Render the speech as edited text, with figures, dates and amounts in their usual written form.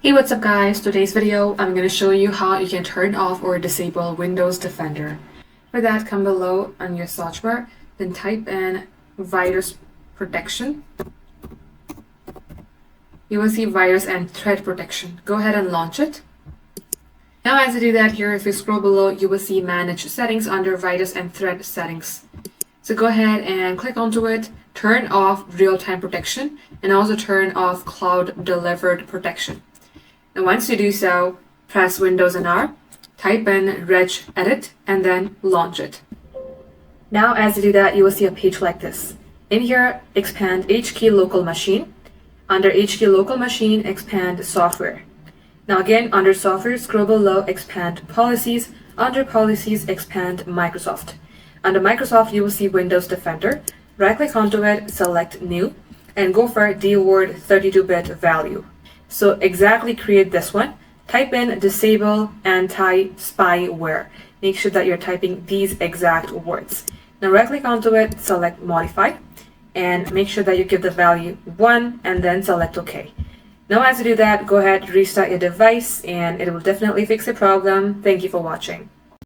Hey, what's up guys? Today's video, I'm going to show you how you can turn off or disable Windows Defender. For that, come below on your search bar, then type in virus protection. You will see virus and threat protection. Go ahead and launch it. Now as you do that here, if you scroll below, you will see manage settings under virus and threat settings. So go ahead and click onto it, turn off real-time protection, and also turn off cloud delivered protection. And once you do so, press Windows and R, type in regedit, and then launch it. Now as you do that, you will see a page like this. In here, expand HKey local machine. Under HKey local machine, expand software. Now again, under software, scroll below, expand policies. Under policies, expand Microsoft. Under Microsoft, you will see Windows Defender. Right-click onto it, select New, and go for DWORD 32-bit value. So exactly create this one. Type in disable anti-spyware. Make sure that you're typing these exact words. Now right-click onto it, select Modify, and make sure that you give the value 1 and then select OK. Now as you do that, go ahead, restart your device, and it will definitely fix the problem. Thank you for watching.